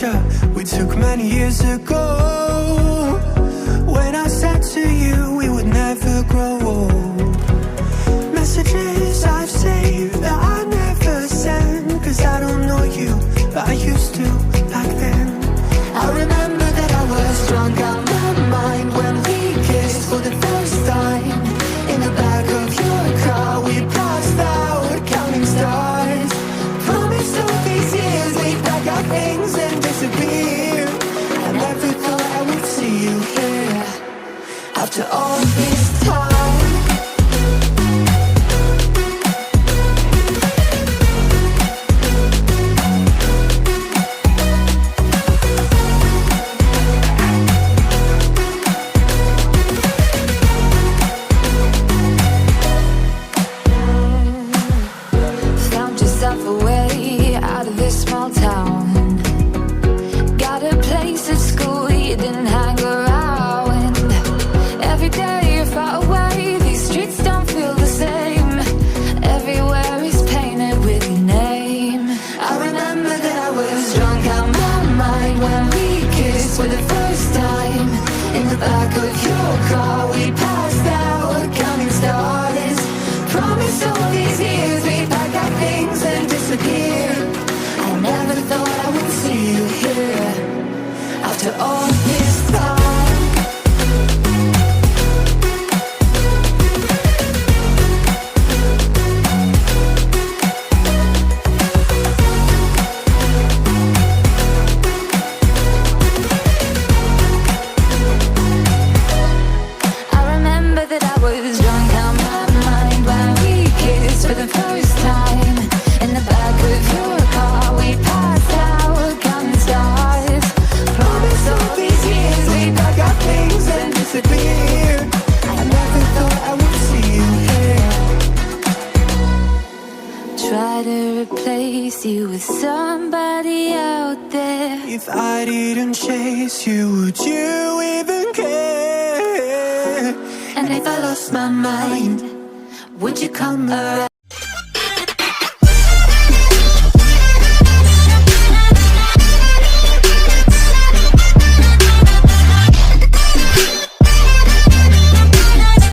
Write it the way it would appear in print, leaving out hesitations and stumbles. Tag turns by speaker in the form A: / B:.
A: picture we took many years ago, when I said to you we would never grow old. Messages I've saved that I never sent, 'cause I don't know you, but I used to back then. I remember that I was drunk out my mind when we kissed for the first time. In the back of your car we passed out counting stars. Promised all these years we'd pack our things and disappear. I never thought I would see you here after all this time. For the first time, in the back of your car we passed out counting stars. Promised all these years we'd pack our things and disappear. I never thought I would see you here after all this time. For the first time, in the back of your car we passed out counting stars. Promised all these years we'd pack our things and disappear. I never thought I would see you here. Try to replace you with somebody out there. If I didn't chase you, would you even care? And if I lost my mind, would you come around?